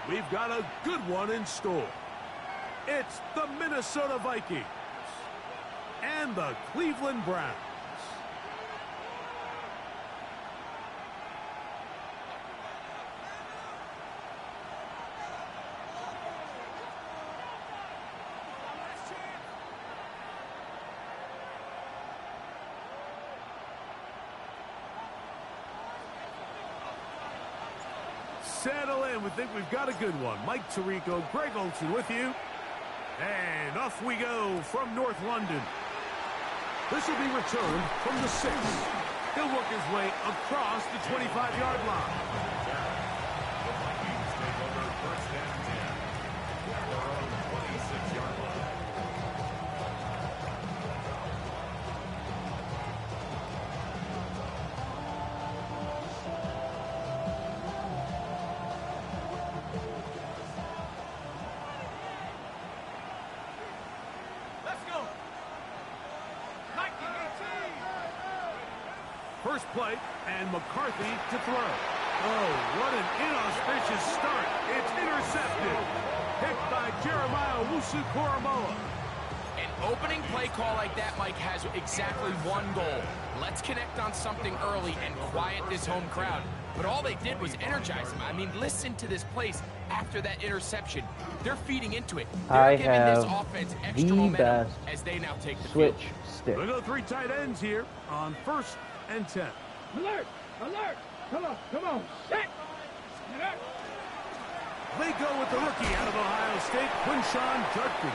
we've got a good one in store. It's the Minnesota Vikings and the Cleveland Browns. Settle in. We think we've got a good one. Mike Tirico, Greg Olsen with you. And off we go from North London. This will be returned from the 6. He'll work his way across the 25-yard line. The Vikings take over first and 10. Their own 26-yard line. First play, and McCarthy to throw. Oh, what an inauspicious start. It's intercepted. Picked by Jeremiah Owusu-Koramoah. An opening play call like that, Mike, has exactly one goal. Let's connect on something early and quiet this home crowd. But all they did was energize them. I mean, listen to this place after that interception. They're feeding into it. They're giving this offense extra momentum as they now take the field. Switch stick. We'll go 3 tight ends here on first and 10. Alert! Alert! Come on! Set! They go with the rookie out of Ohio State, Quinshon Judkins.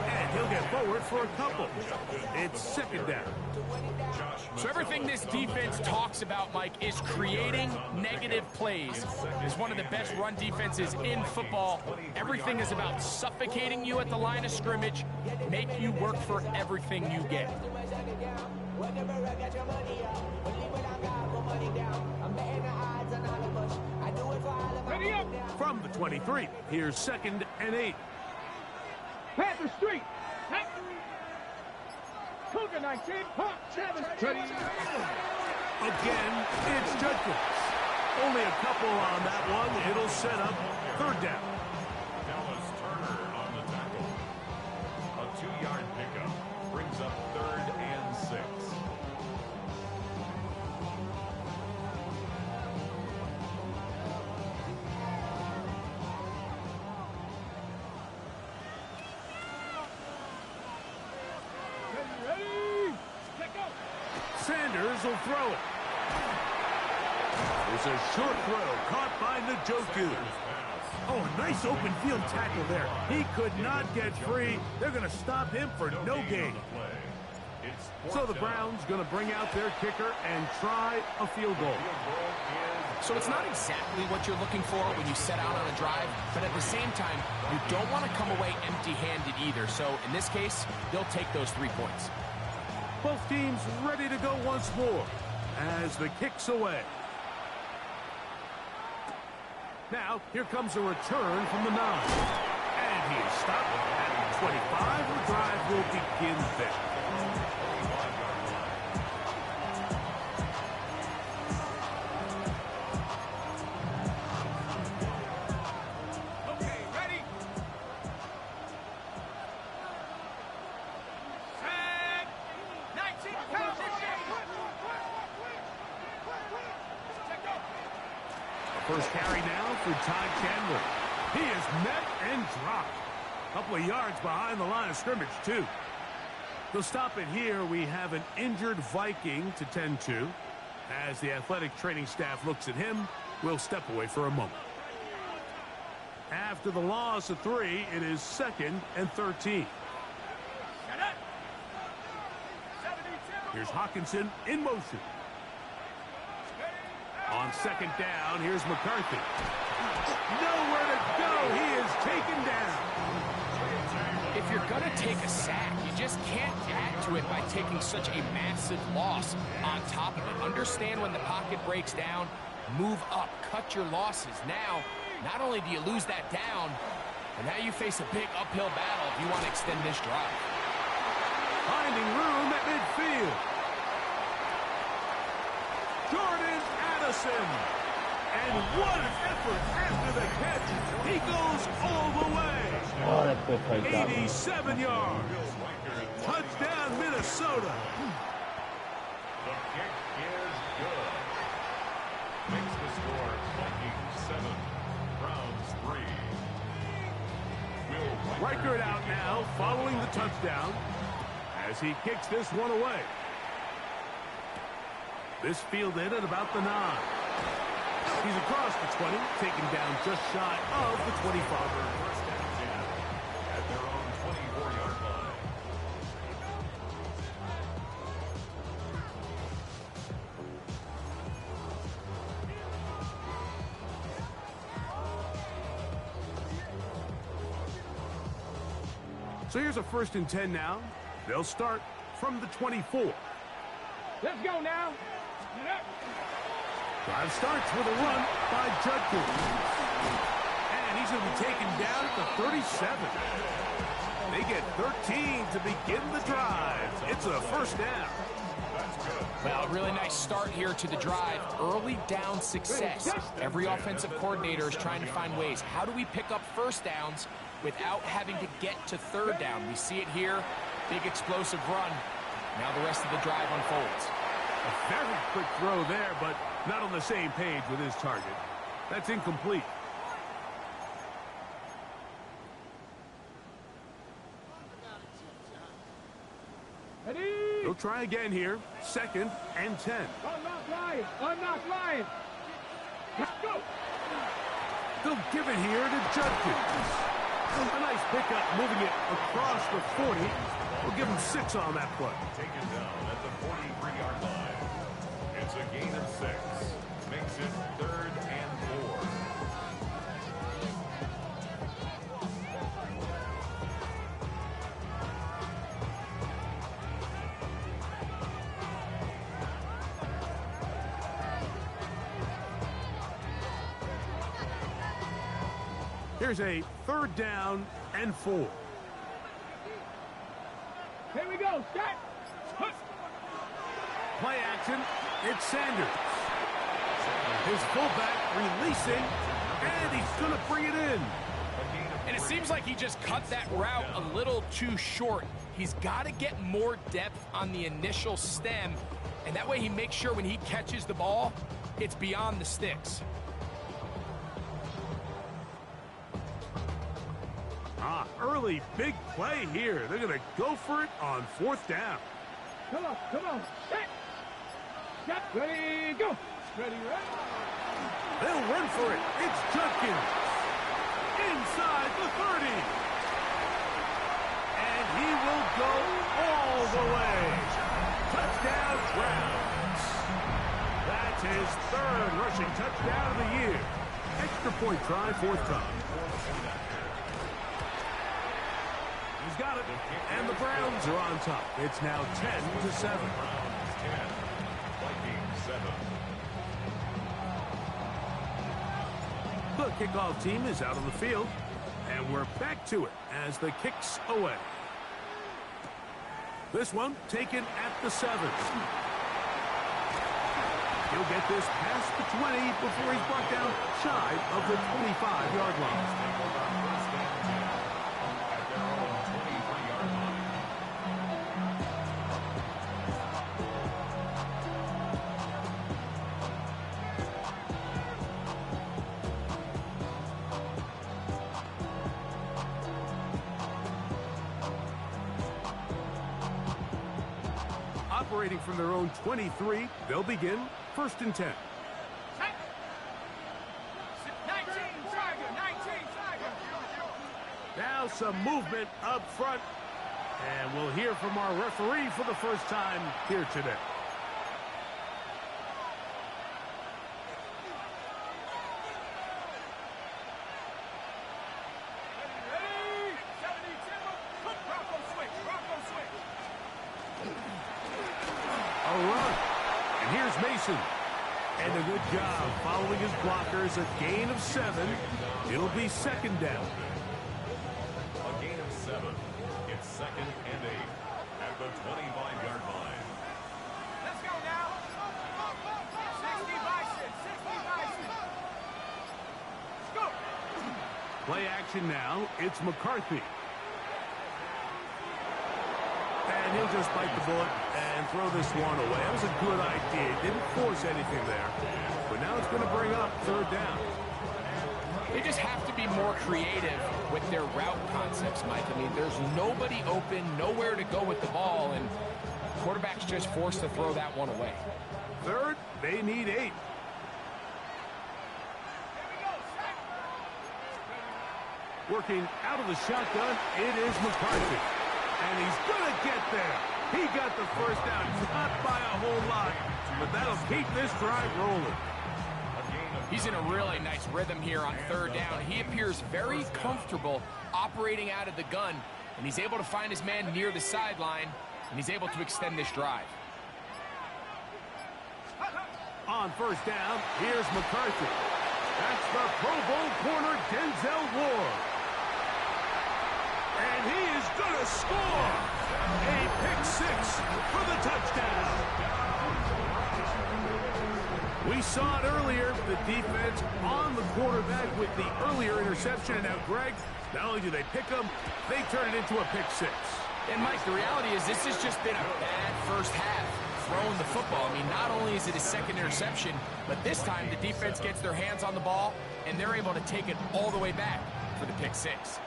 And he'll get forward for a couple. It's second down. So everything this defense talks about, Mike, is creating negative plays. It's one of the best run defenses in football. Everything is about suffocating you at the line of scrimmage, make you work for everything you get. From the 23, here's second and 8. Panther Street! Cougar 19, Pump 7, Again, it's Judkins. Only a couple on that one. It'll set up third down. Dallas Turner on the tackle. A 2-yard pickup brings up third and 6. Sanders will throw it. There's a short throw caught by Njoku. Oh, a nice open field tackle there. He could not get free. They're going to stop him for no gain. So the Browns going to bring out their kicker and try a field goal. So it's not exactly what you're looking for when you set out on a drive, but at the same time, you don't want to come away empty-handed either. So in this case, they'll take those 3 points. Both teams ready to go once more as the kick's away. Now, here comes a return from the 9. And he is stopped at the 25. The drive will begin there. First carry now for Todd Chandler. He is met and dropped. A couple of yards behind the line of scrimmage, too. To stop it here, we have an injured Viking to tend to. As the athletic training staff looks at him, we'll step away for a moment. After the loss of 3, it is second and 13. Here's Hawkinson in motion. On second down, here's McCarthy. Nowhere to go. He is taken down. If you're going to take a sack, you just can't add to it by taking such a massive loss on top of it. Understand when the pocket breaks down, move up, cut your losses. Now, not only do you lose that down, but now you face a big uphill battle if you want to extend this drive. Finding room at midfield. Jordan Addison. And what an effort after the catch. goes all the way. Oh, that's good play, got me. 87 yards. Touchdown, Minnesota. The kick is good. Makes the score Vikings 7, Browns 3. Will Reichert out now following the touchdown as he kicks this one away. This fielded at about the 9. He's across the 20, taken down just shy of the 25. First and 10 at their own 24-yard line. So here's a 1st and 10 now. They'll start from the 24. Let's go now. Get up. Drive starts with a run by Judkins. And he's going to be taken down at the 37. They get 13 to begin the drive. It's a 1st down. Well, a really nice start here to the drive. Early down success. Every offensive coordinator is trying to find ways. How do we pick up 1st downs without having to get to 3rd down? We see it here. Big explosive run. Now the rest of the drive unfolds. A very quick throw there, but not on the same page with his target. That's incomplete. Ready? He'll try again here. 2nd and 10. Unlock Lions. Unlock Lions. Let's go. They'll give it here to Judkins. A nice pickup, moving it across the 40. We'll give him 6 on that play. Taken down at the 43-yard line. It's a gain of 6. Makes it 3rd and 4. Here's a 3rd down and 4. Here we go. Start. Play action. It's Sanders. His fullback releasing, and he's going to bring it in. And it seems like he just cut that route a little too short. He's got to get more depth on the initial stem, and that way he makes sure when he catches the ball, it's beyond the sticks. Early big play here. They're going to go for it on 4th down. Come on. Come on. Set. Set. Ready. Go. Ready. Ready. They'll run for it. It's Judkins. Inside the 30. And he will go all the way. Touchdown, Browns. That's his 3rd rushing touchdown of the year. Extra point try, forthcoming. He's got it, and the Browns are on top. It's now 10-7. Browns 10, Vikings 7. The kickoff team is out on the field, and we're back to it as the kick's away. This one taken at the 7. He'll get this past the 20 before he's brought down shy of the 25-yard line. Operating from their own 23, they'll begin 1st and 10. 19 Tiger. Now some movement up front, and we'll hear from our referee for the first time here today. Ready. 72. Bronco switch. Bronco switch. A run, and here's Mason. And a good job following his blockers, a gain of 7. It'll be 2nd down. A gain of 7. It's 2nd and 8 at the 25-yard line. Let's go now. 60 Bison. 60 Bison. Let's go. Play action now. It's McCarthy. And he'll just bite the bullet and throw this one away. That was a good idea. Didn't force anything there. But now it's going to bring up third down. They just have to be more creative with their route concepts, Mike. I mean, there's nobody open, nowhere to go with the ball, and quarterback's just forced to throw that one away. Third, they need 8. Working out of the shotgun, it is McCarthy. And he's going to get there. He got the first down, not by a whole lot, but that'll keep this drive rolling. He's in a really nice rhythm here on third down. He appears very comfortable operating out of the gun, and he's able to find his man near the sideline, and he's able to extend this drive. On first down, here's McCarthy. That's the Pro Bowl corner, Denzel Ward. And he is going to score a pick-6 for the touchdown. We saw it earlier, the defense on the quarterback with the earlier interception. And now, Greg, not only do they pick him, they turn it into a pick-6. And, Mike, the reality is this has just been a bad first half throwing the football. I mean, not only is it his second interception, but this time the defense gets their hands on the ball, and they're able to take it all the way back for the pick-6.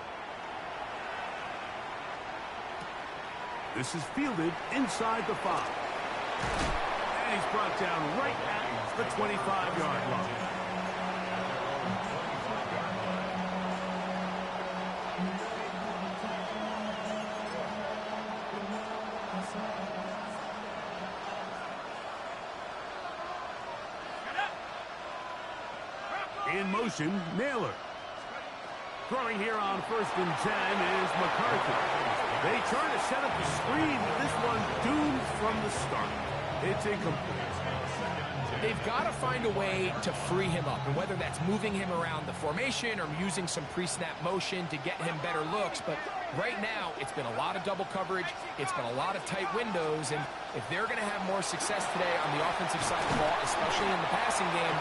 This is fielded inside the 5. And he's brought down right at the 25-yard line. In motion, Naylor. Throwing here on 1st and 10 is McCarthy. They try to set up the screen, but this one doomed from the start. It's incomplete. They've got to find a way to free him up, and whether that's moving him around the formation or using some pre-snap motion to get him better looks. But right now, it's been a lot of double coverage. It's been a lot of tight windows, and if they're going to have more success today on the offensive side of the ball, especially in the passing game,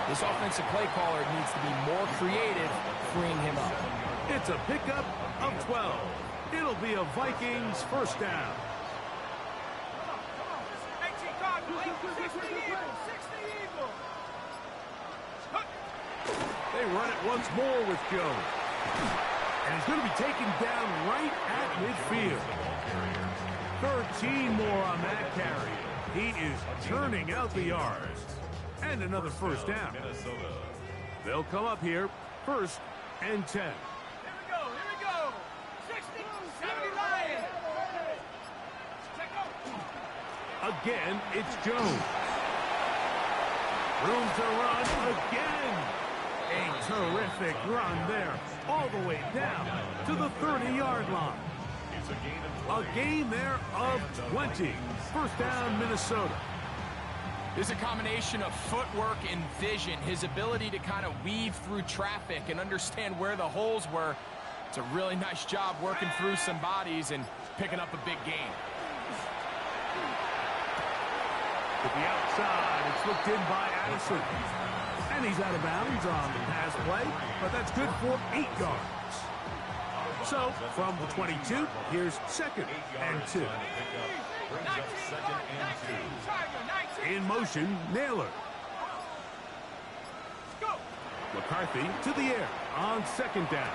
this offensive play caller needs to be more creative, freeing him up. It's a pickup of 12. It'll be a Vikings first down. They run it once more with Jones. And he's going to be taken down right at midfield. 13 more on that carry. He is turning out the yards. And another first down. They'll come up here, 1st and 10. Here we go. 60, 70 Lions. Again, it's Jones. Room to run again. A terrific run there, all the way down to the 30-yard line. A gain there of 20. First down, Minnesota. There's a combination of footwork and vision, his ability to kind of weave through traffic and understand where the holes were. It's a really nice job working through some bodies and picking up a big gain. To the outside, it's looked in by Addison. And he's out of bounds on the pass play, but that's good for 8 yards. So, from the 22, here's 2nd and 2. In motion, Naylor. McCarthy to the air on 2nd down.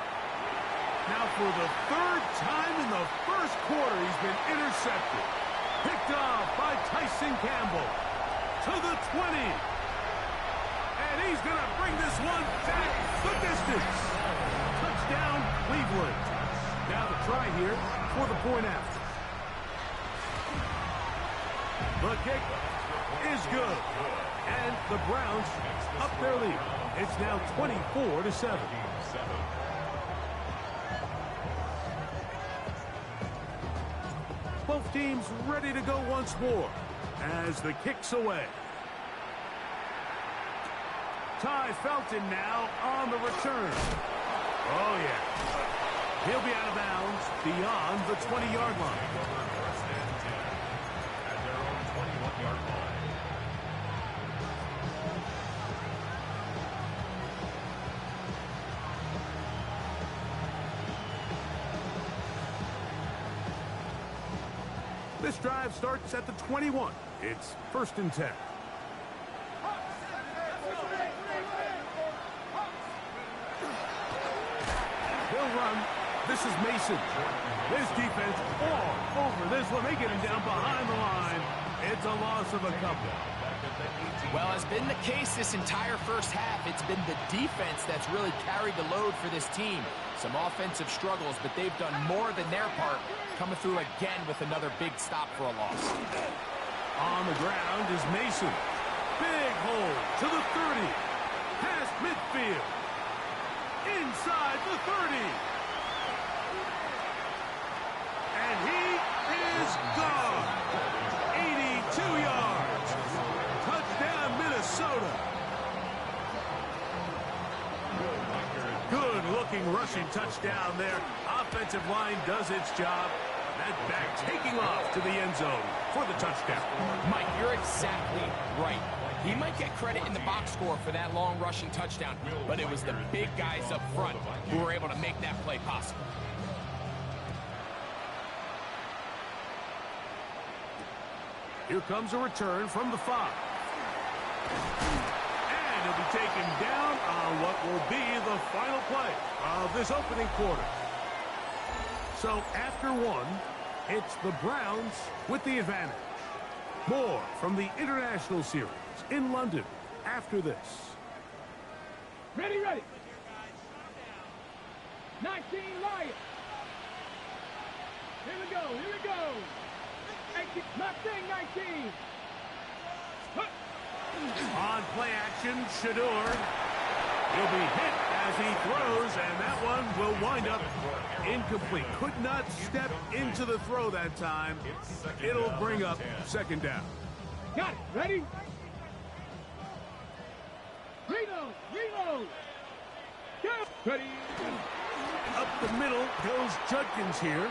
Now for the 3rd time in the 1st quarter, he's been intercepted. Picked off by Tyson Campbell to the 20. And he's going to bring this one back the distance. Touchdown, Cleveland. Now the try here for the point after. The kick is good. And the Browns up their lead. It's now 24-7. Both teams ready to go once more as the kick's away. Ty Felton now on the return. Oh, yeah. He'll be out of bounds beyond the 20-yard line. At their own 21-yard line. This drive starts at the 21. It's 1st and 10. They'll run. This is Mason. This defense all over this one. They get him down behind the line. It's a loss of a couple. Well, as been the case this entire first half, it's been the defense that's really carried the load for this team. Some offensive struggles, but they've done more than their part, coming through again with another big stop for a loss. On the ground is Mason. Big hole to the 30. Past midfield. Inside the 30. And he is gone. 82 yards. Touchdown, Minnesota. Good-looking rushing touchdown there. Offensive line does its job. That back taking off to the end zone for the touchdown. Mike, you're exactly right. He might get credit in the box score for that long rushing touchdown, but it was the big guys up front who were able to make that play possible. Here comes a return from the 5. And he'll be taken down on what will be the final play of this opening quarter. So after 1, it's the Browns with the advantage. More from the International Series in London after this. Ready, ready. 19 Lions. Here we go, here we go. 18, Mustang 19. On play action, Shador. He'll be hit as he throws, and that one will wind up incomplete. Could not step into the throw that time. It'll bring up 2nd down. Got it. Ready? Reload, reload. Go. Ready. Up the middle goes Judkins here,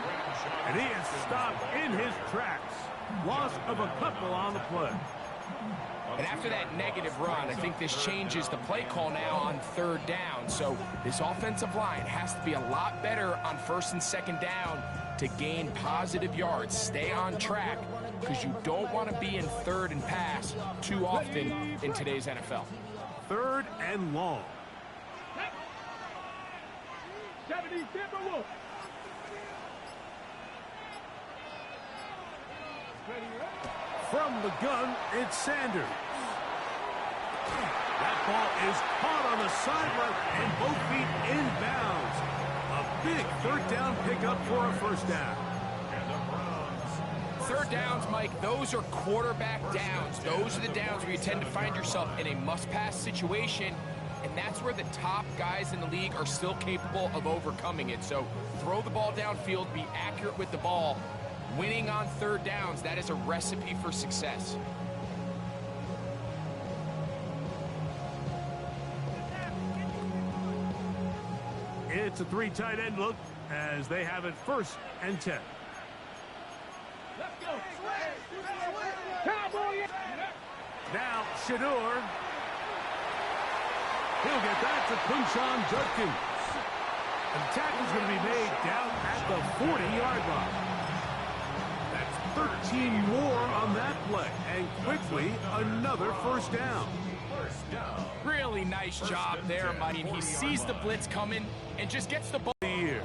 and he is stopped in his tracks. Loss of a couple on the play. And after that negative run, I think this changes the play call now on 3rd down. So this offensive line has to be a lot better on 1st and 2nd down to gain positive yards. Stay on track, because you don't want to be in 3rd and pass too often in today's NFL. 3rd and long. 70 Timberwolves. Ready, ready. From the gun, it's Sanders. That ball is caught on the sideline and both feet inbounds. A big 3rd down pickup for a 1st down. 3rd downs, Mike, those are quarterback downs. Those are the downs where you tend to find yourself in a must-pass situation, and that's where the top guys in the league are still capable of overcoming it. So throw the ball downfield, be accurate with the ball. Winning on 3rd downs, that is a recipe for success. It's a 3 tight end look as they have it 1st and 10. Let's go. Cowboy. Now Shador. He'll get that to Quinshon Judkins. And the tackle's going to be made down at the 40-yard line. That's 13 more on that play. And quickly, another 1st down. Really nice job there, Mike. He sees the blitz coming and just gets the ball. Here.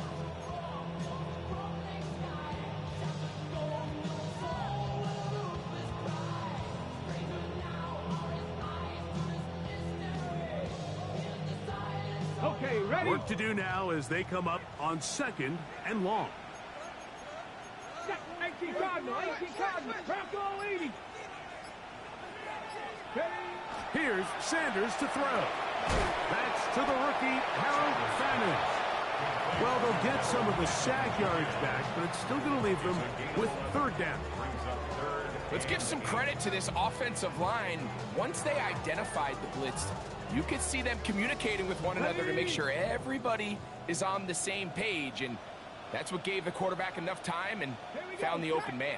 Okay, ready? Work to do now as they come up on 2nd and long. 18 Cardinal, 18 Cardinal. Bronco 80. Ready? Here's Sanders to throw. That's to the rookie, Harold Fannin. Well, they'll get some of the sack yards back, but it's still going to leave them with 3rd down. Let's give some credit to this offensive line. Once they identified the blitz, you could see them communicating with one another to make sure everybody is on the same page, and that's what gave the quarterback enough time and found the open man.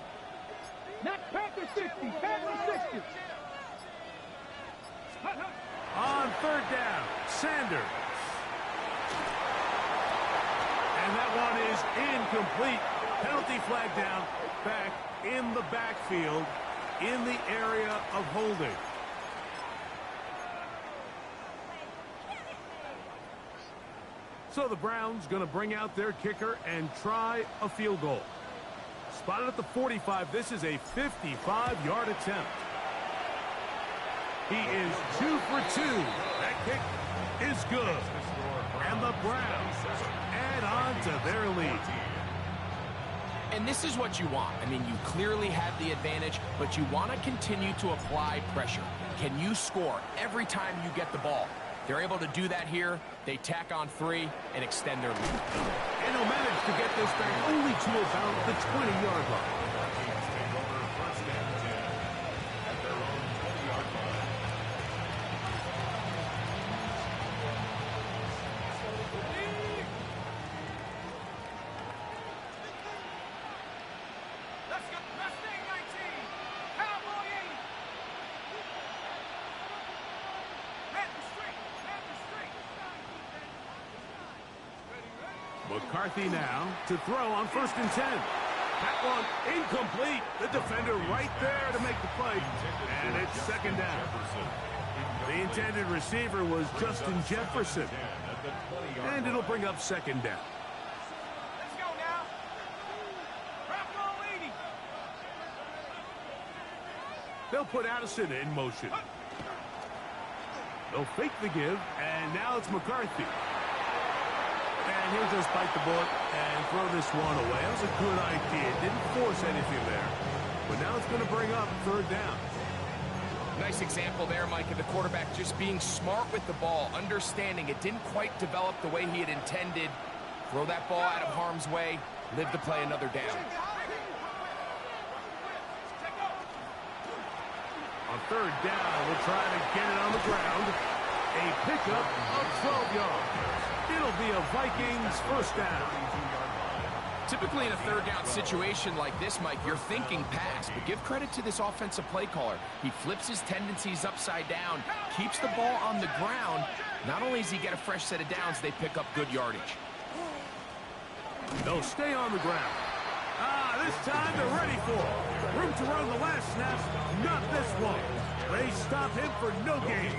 Not Panther 60, Panther 60. On 3rd down, Sanders. And that one is incomplete. Penalty flag down, back in the backfield in the area of holding. So the Browns going to bring out their kicker and try a field goal. Spotted at the 45. This is a 55-yard attempt. He is 2 for 2. That kick is good. And the Browns add on to their lead. And this is what you want. I mean, you clearly have the advantage, but you want to continue to apply pressure. Can you score every time you get the ball? They're able to do that here. They tack on 3 and extend their lead. And he'll manage to get this back only to about the 20-yard line. McCarthy now to throw on 1st and 10. That one incomplete. The defender right there to make the play. And it's 2nd down. The intended receiver was Justin Jefferson. And it'll bring up 2nd down. Let's go now. Drop ball 80. They'll put Addison in motion. They'll fake the give, and now it's McCarthy. And he'll just bite the bullet and throw this one away. That was a good idea. Didn't force anything there. But now it's going to bring up 3rd down. Nice example there, Mike, of the quarterback just being smart with the ball, understanding it didn't quite develop the way he had intended. Throw that ball out of harm's way, live to play another down. On 3rd down, we'll try to get it on the ground. A pickup of 12 yards. It'll be a Vikings 1st down. Typically in a 3rd down situation like this, Mike, you're thinking pass, but give credit to this offensive play caller. He flips his tendencies upside down, keeps the ball on the ground. Not only does he get a fresh set of downs, they pick up good yardage. They'll stay on the ground. This time they're ready for it. Room to run the last snap, not this one. They stop him for no gain.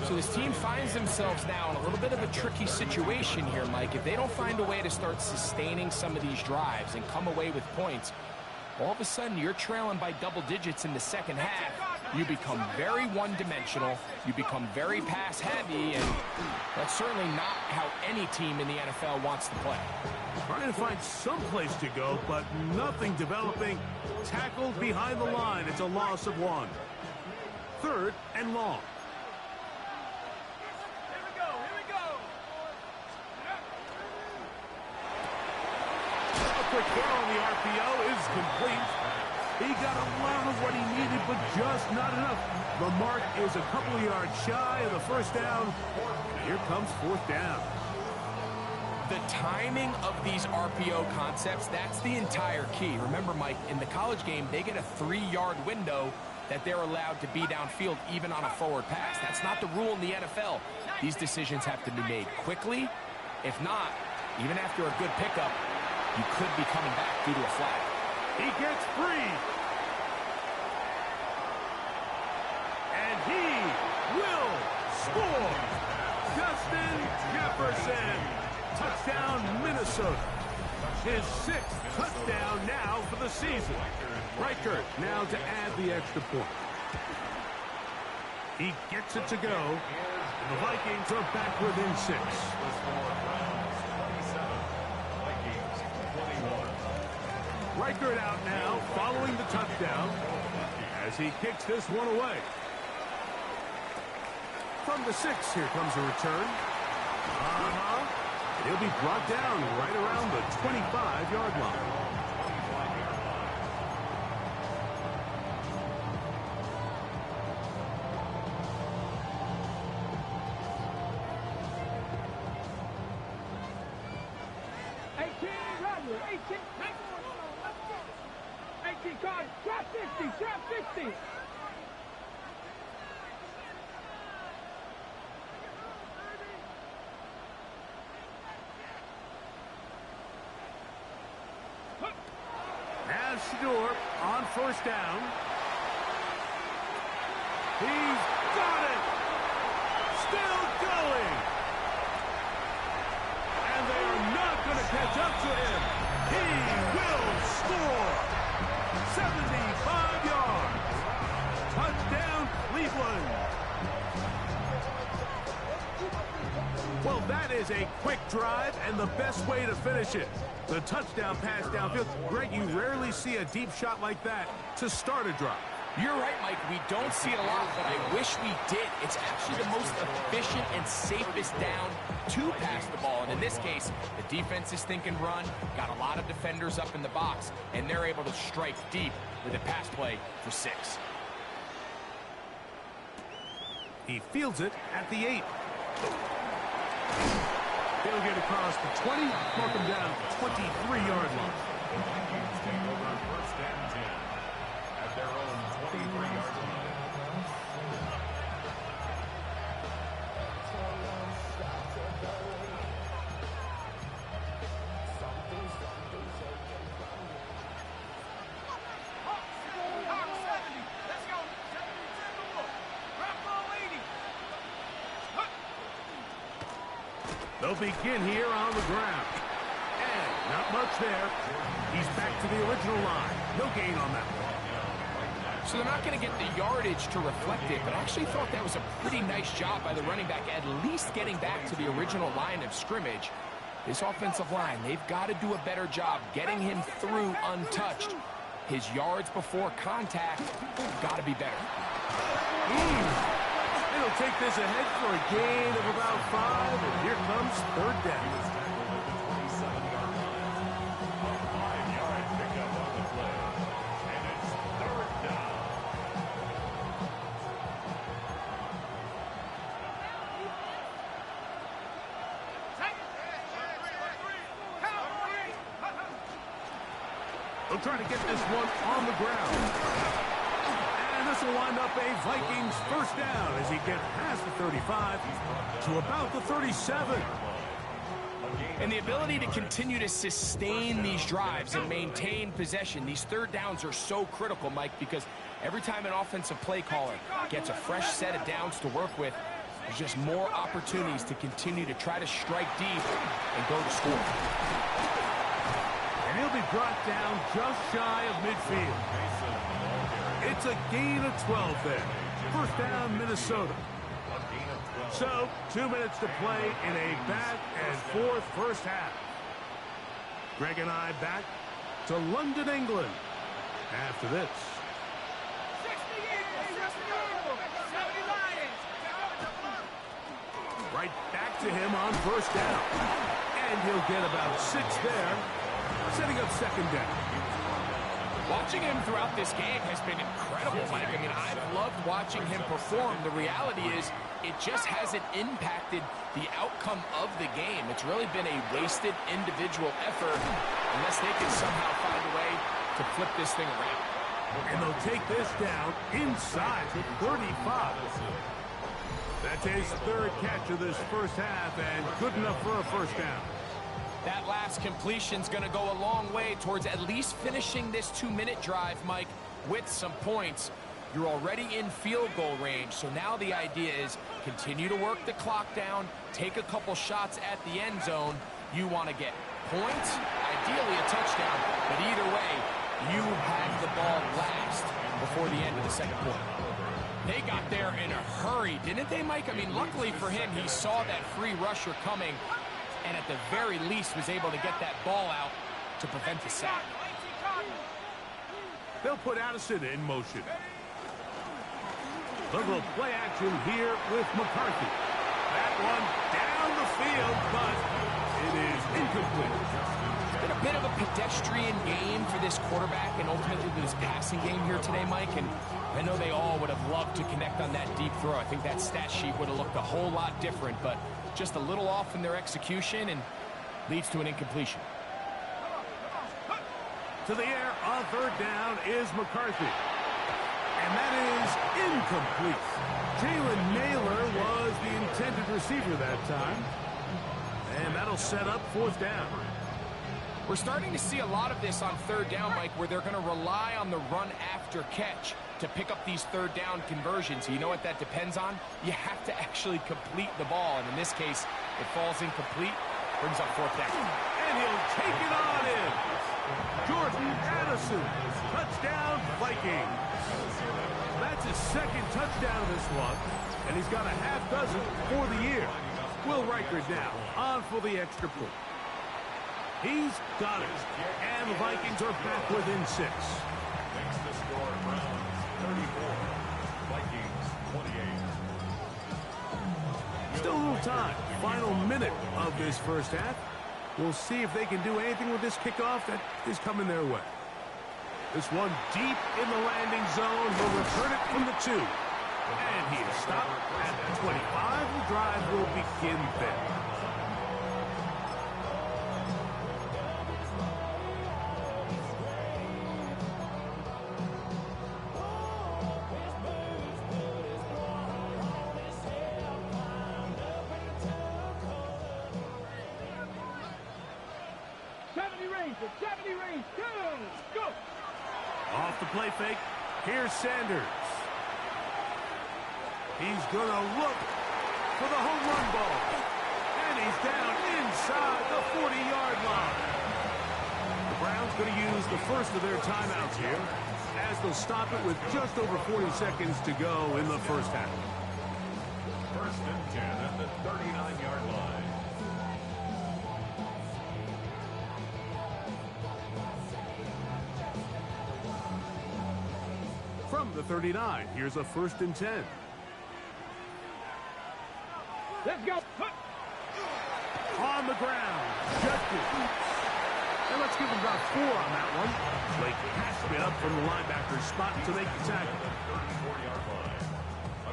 So this team finds themselves now in a little bit of a tricky situation here, Mike. If they don't find a way to start sustaining some of these drives and come away with points, all of a sudden you're trailing by double digits in the 2nd half. You become very one-dimensional. You become very pass-heavy, and that's certainly not how any team in the NFL wants to play. Trying to find some place to go, but nothing developing. Tackled behind the line. It's a loss of 1. 3rd and long. Quick throw on the RPO is complete. He got a lot of what he needed, but just not enough. The mark is a couple of yards shy of the 1st down. Here comes 4th down. The timing of these RPO concepts, that's the entire key. Remember, Mike, in the college game, they get a 3-yard window that they're allowed to be downfield even on a forward pass. That's not the rule in the NFL. These decisions have to be made quickly. If not, even after a good pickup, you could be coming back due to a flag. He gets free. And he will score. Justin Jefferson. Touchdown, Minnesota. His 6th touchdown now for the season. Reichert now to add the extra point. He gets it to go. And the Vikings are back within 6. Reichert out now, following the touchdown, as he kicks this one away. From the 6, here comes a return. He'll be brought down right around the 25-yard line. Drop 50, drop 50. Now Shador on first down. He's got it. Still going. And they are not going to catch up to him. He will score. 75 yards. Touchdown, Cleveland. Well, that is a quick drive and the best way to finish it. The touchdown pass downfield. Greg, you rarely see a deep shot like that to start a drive. You're right, Mike. We don't see a lot, but I wish we did. It's actually the most efficient and safest down to pass the ball. And in this case, the defense is thinking run, got a lot of defenders up in the box, and they're able to strike deep with a pass play for 6. He fields it at the 8. He'll get across the 20, mark him down 23-yard line. Vikings take over first and 10 at their own 23-yard line. They'll begin here on the ground. And not much there. He's back to the original line. No gain on that one. So they're not going to get the yardage to reflect it, but I actually thought that was a pretty nice job by the running back, at least getting back to the original line of scrimmage. This offensive line, they've got to do a better job getting him through untouched. His yards before contact got to be better. It'll take this ahead for a gain of about 5, and here comes third down. They'll try to get this one on the ground. And this will wind up a Vikings first down as he gets past the 35 to about the 37. And the ability to continue to sustain these drives and maintain possession, these third downs are so critical, Mike, because every time an offensive play caller gets a fresh set of downs to work with, there's just more opportunities to continue to try to strike deep and go to score. And he'll be brought down just shy of midfield. It's a gain of 12 there. First down, Minnesota. So, 2 minutes to play in a back-and-forth first half. Greg and I back to London, England after this. Right back to him on first down. And he'll get about 6 there, setting up second down. Watching him throughout this game has been incredible, Mike. I mean, I've loved watching him perform. The reality is it just hasn't impacted the outcome of the game. It's really been a wasted individual effort unless they can somehow find a way to flip this thing around. And they'll take this down inside the 35. That's his third catch of this first half, and good enough for a first down. That last completion's going to go a long way towards at least finishing this 2-minute drive, Mike, with some points. You're already in field goal range, so now the idea is continue to work the clock down, take a couple shots at the end zone. You want to get points, ideally a touchdown, but either way, you have the ball last before the end of the second quarter. They got there in a hurry, didn't they, Mike? I mean, luckily for him, he saw that free rusher coming, and at the very least was able to get that ball out to prevent the sack. They'll put Addison in motion. A little play action here with McCarthy. That one down the field, but it is incomplete. It's been a bit of a pedestrian game for this quarterback and ultimately this passing game here today, Mike, and I know they all would have loved to connect on that deep throw. I think that stat sheet would have looked a whole lot different, but just a little off in their execution and leads to an incompletion. To the air on third down is McCarthy. And that is incomplete. Jalen Naylor was the intended receiver that time. And that'll set up fourth down. We're starting to see a lot of this on third down, Mike, where they're going to rely on the run after catch to pick up these third down conversions. You know what that depends on? You have to actually complete the ball, and in this case, it falls incomplete, brings up fourth down. And he'll take it on in. Jordan Addison, touchdown Vikings. That's his second touchdown of this one, and he's got a half dozen for the year. Will Riker now on for the extra point. He's got it. And the Vikings are back within 6. Makes the score Browns 34, Vikings 28. Still a little time. Final minute of this first half. We'll see if they can do anything with this kickoff that is coming their way. This one deep in the landing zone. He'll return it from the 2. And he is stopped at the 25. The drive will begin there. Go! Off the play fake. Here's Sanders. He's going to look for the home run ball. And he's down inside the 40-yard line. The Browns going to use the first of their timeouts here as they'll stop it with just over 40 seconds to go in the first half. First and 10 at the 39-yard line. From the 39, here's a first and 10. Let's go. On the ground. Judkins. And let's give him about 4 on that one. Blake Cashman up from the linebacker's spot to make the tackle. 34-yard line.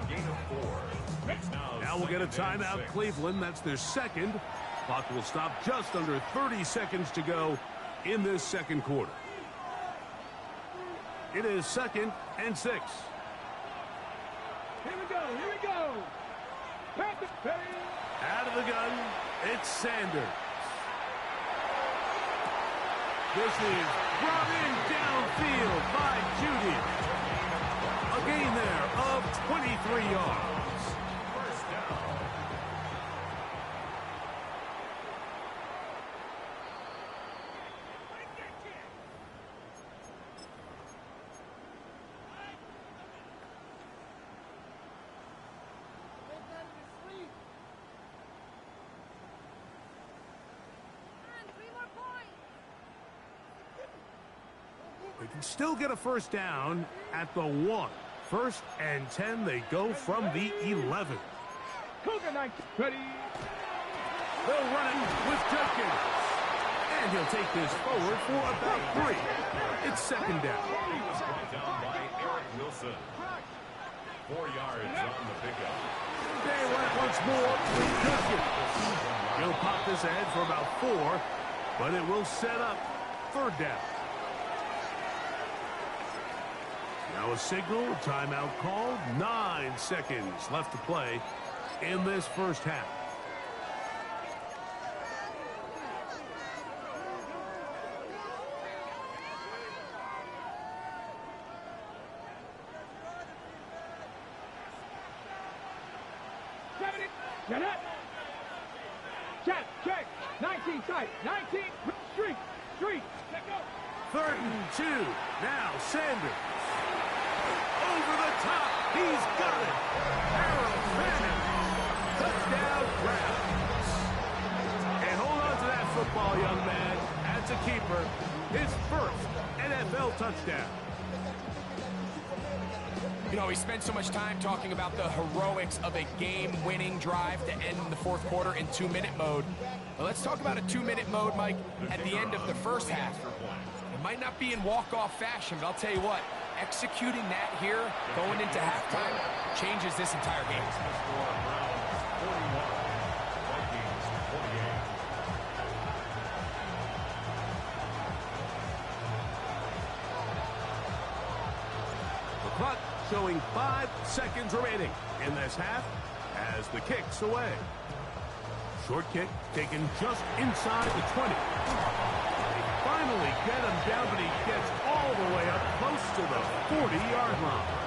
A gain of 4. It's Now we'll get a timeout, Cleveland. That's their second. Clock will stop just under 30 seconds to go in this second quarter. It is second and 6. Here we go. Here we go. Out of the gun, it's Sanders. This is brought in downfield by Judy. A gain there of 23 yards. First down. They can still get a first down at the 1. First and 10, they go from the 11. Cougar 19. Ready. They'll run it with Judkins. And he'll take this forward for about 3. It's second down. He was brought down by Eric Wilson. 4 yards on the pickup. They run it once more with Judkins. He'll pop this ahead for about 4, but it will set up third down. Now a signal, timeout called. 9 seconds left to play in this first half. Get it. Check. 19 tight. 19. Street. Let go. Third and 2. Now Sanders. Over the top. He's got it. Harold Fanning. Touchdown Browns. And hold on to that football, young man. That's a keeper. His first NFL touchdown. You know, we spent so much time talking about the heroics of a game-winning drive to end the fourth quarter in 2-minute mode. But let's talk about a 2-minute mode, Mike, at the end of the first half. It might not be in walk-off fashion, but I'll tell you what, executing that here, going into halftime, changes this entire game. The clock showing 5 seconds remaining in this half as the kick's away. Short kick taken just inside the 20. They finally get him down, but he gets all the way up close to the 40-yard line.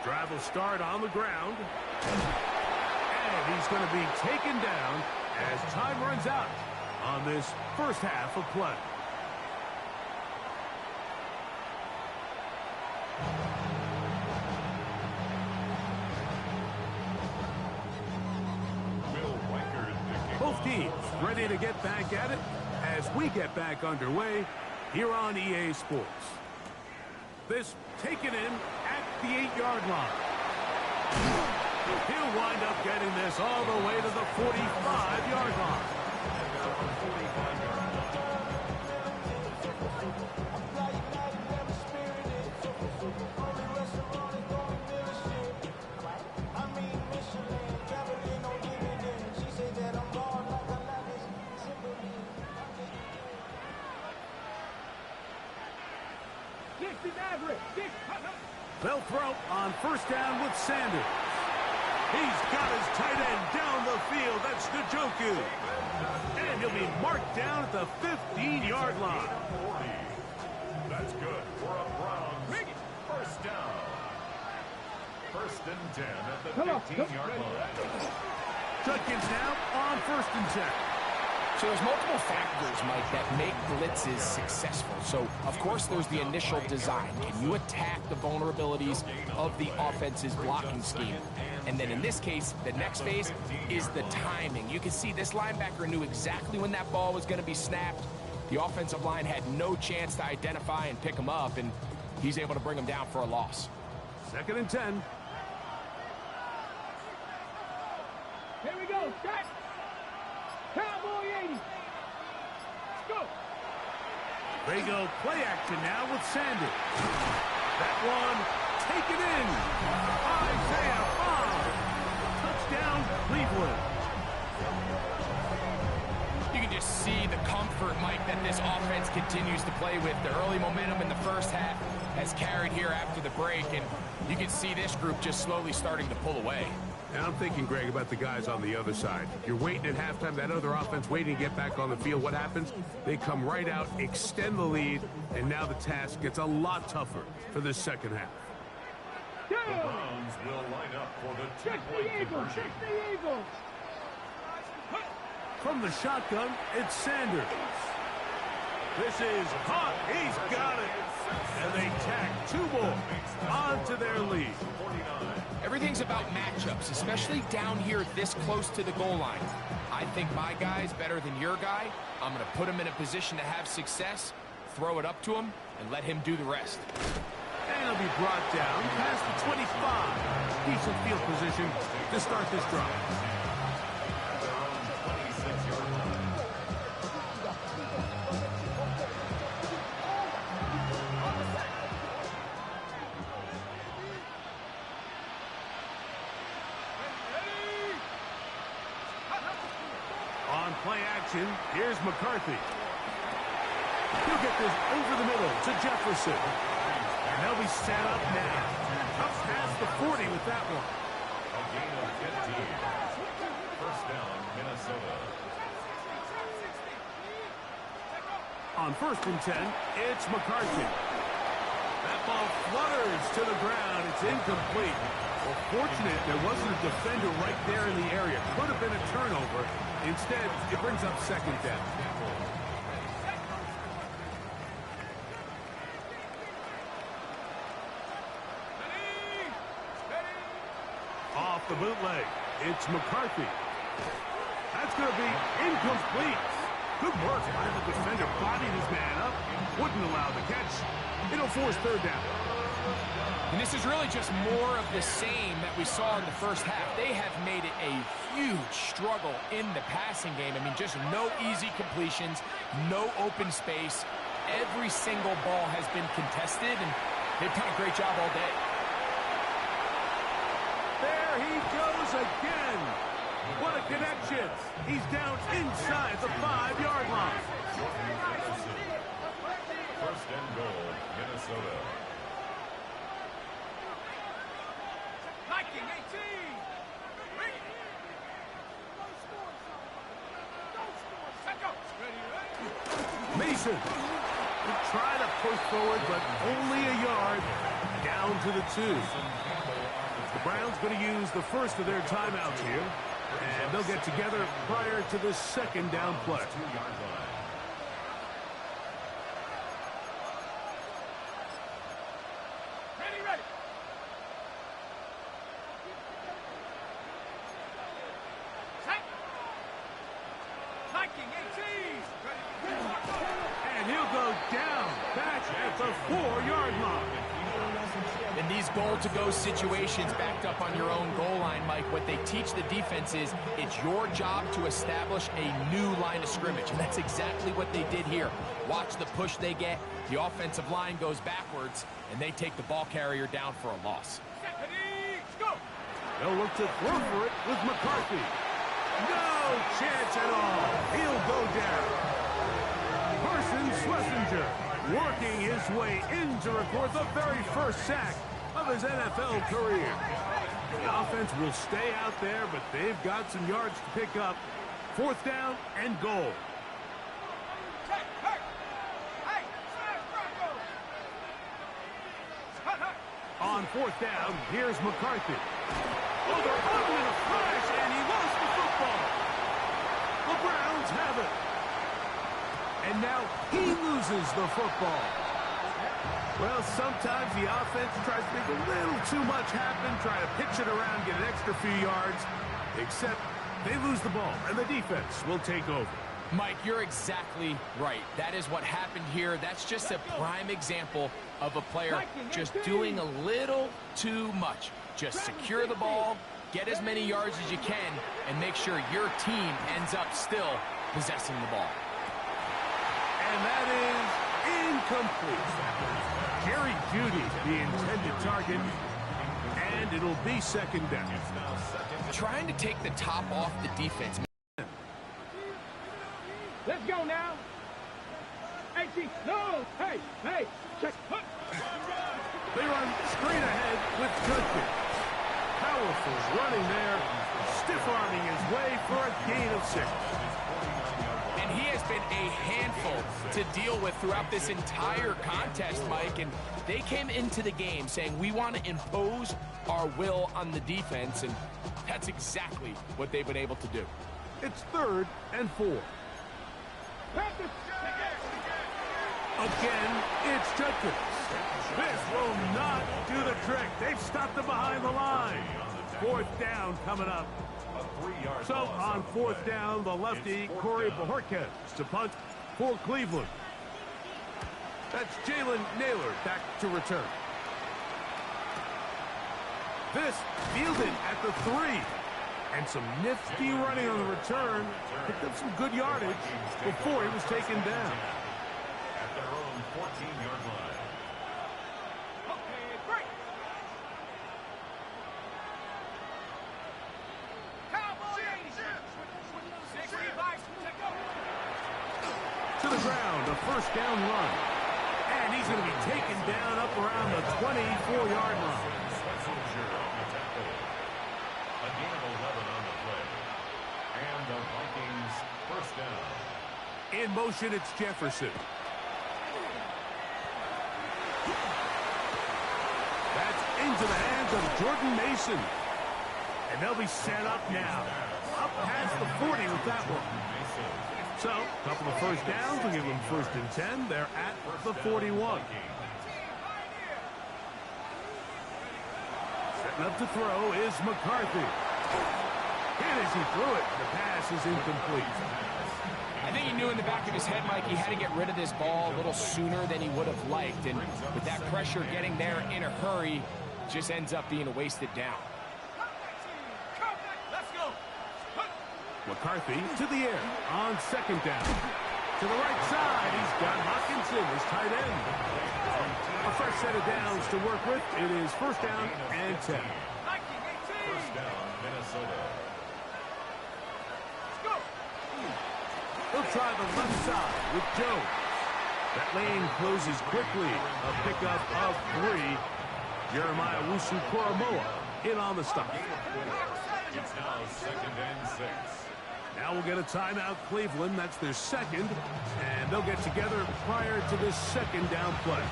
Drive will start on the ground. And he's going to be taken down as time runs out on this first half of play. Both teams ready to get back at it as we get back underway here on EA Sports. This taken in at the 8-yard line. He'll wind up getting this all the way to the 45-yard line. They'll throw on first down with Sanders. He's got his tight end down the field. That's Njoku. And he'll be marked down at the 15-yard line. That's good for a Browns first down. First and 10 at the 15-yard line. Judkins now on first and 10. So there's multiple factors, Mike, that make blitzes successful. So, of course, there's the initial design. Can you attack the vulnerabilities of the offense's blocking scheme? And then in this case, the next phase is the timing. You can see this linebacker knew exactly when that ball was going to be snapped. The offensive line had no chance to identify and pick him up, and he's able to bring him down for a loss. Second and 10. Here we go. Start. Cowboy 80. Let's go. They go play action now with Sanders. That one taken in. Isaiah Bond. Touchdown, Cleveland. You can just see the comfort, Mike, that this offense continues to play with. The early momentum in the first half has carried here after the break, and you can see this group just slowly starting to pull away. And I'm thinking, Greg, about the guys on the other side. You're waiting at halftime, that other offense waiting to get back on the field. What happens? They come right out, extend the lead, and now the task gets a lot tougher for this second half. The Browns will line up for the two-point conversion. From the shotgun, it's Sanders. This is caught. He's got it. And they tack two more onto their lead. Everything's about matchups, especially down here this close to the goal line. I think my guy's better than your guy. I'm going to put him in a position to have success, throw it up to him, and let him do the rest. And he'll be brought down past the 25. Decent field position to start this drive. On play action, here's McCarthy. He'll get this over the middle to Jefferson. And they'll be set up now. Up past the 40 with that one. A gain of 15. First down, Minnesota. On first and 10, it's McCarthy. That ball flutters to the ground. It's incomplete. Well, fortunate there wasn't a defender right there in the area. Could have been a turnover. Instead, it brings up second down. Off the bootleg, it's McCarthy. That's going to be incomplete. Good work by the defender, bodied his man up, wouldn't allow the catch. It'll force third down. And this is really just more of the same that we saw in the first half. They have made it a huge struggle in the passing game. I mean, just no easy completions, no open space. Every single ball has been contested, and they've done a great job all day. There he goes again. What a connections. He's down inside the 5-yard line. First and goal, Minnesota. Viking 18. Mason will try to push forward, but only a yard down to the 2. The Browns going to use the first of their timeouts here, and they'll get together prior to the second down play. 2-yard line. Ready. Set. Viking 18. And he'll go down back at the 4-yard line. In these goal-to-go situations backed up on your own goal line, Mike, what they teach the defense is it's your job to establish a new line of scrimmage, and that's exactly what they did here. Watch the push they get. The offensive line goes backwards, and they take the ball carrier down for a loss. They'll look to throw for it with McCarthy. No chance at all. He'll go down. Carson Schlesinger working his way in to record the very first sack of his NFL career. The offense will stay out there, but they've got some yards to pick up. 4th down and goal. On 4th down, here's McCarthy. Oh, they're up in a flash, and he lost the football. The Browns have it. And now he loses the football. Well, sometimes the offense tries to make a little too much happen, try to pitch it around, get an extra few yards, except they lose the ball, and the defense will take over. Mike, you're exactly right. That is what happened here. That's just a prime example of a player just doing a little too much. Just secure the ball, get as many yards as you can, and make sure your team ends up still possessing the ball. And that is incomplete. Jerry Jeudy, the intended target, and it'll be 2nd down. Trying to take the top off the defense. Let's go now. 18. No. Hey. Check. They run straight ahead with Judkins. Powerful running there, stiff-arming his way for a gain of 6. And he has been a handful to deal with throughout this entire contest, Mike. And they came into the game saying, we want to impose our will on the defense. And that's exactly what they've been able to do. It's 3rd and 4. Again, it's Judkins. This will not do the trick. They've stopped him behind the line. 4th down coming up. So on 4th down, the lefty, Corey Bojorquez to punt for Cleveland. That's Jalen Naylor back to return. This fielded at the 3. And some nifty running on the return. Picked up some good yardage before he was taken down. At their own 14-yard line. Okay, great. To the ground, a 1st down run. And he's going to be taken down up around the 24-yard line. A gain of 11 on the play. And the Vikings 1st down. In motion, it's Jefferson. That's into the hands of Jordan Mason. And they'll be set up now. Up past the 40 with that one. So, a couple of 1st downs will give them 1st and 10. They're at the 41. Setting up to throw is McCarthy. Hit as he threw it. The pass is incomplete. I think he knew in the back of his head, Mike, he had to get rid of this ball a little sooner than he would have liked. And with that pressure getting there in a hurry, just ends up being a wasted down. McCarthy to the air on 2nd down. To the right side, he's got Hockenson, his tight end. A fresh set of downs to work with. It is 1st down and 10. 1st down, Minnesota. try the left side with Jones. That lane closes quickly. A pickup of 3. Jeremiah Owusu-Koramoah in on the stop. It's now 2nd and 6. Now we'll get a timeout, Cleveland. That's their second. And they'll get together prior to this second down play.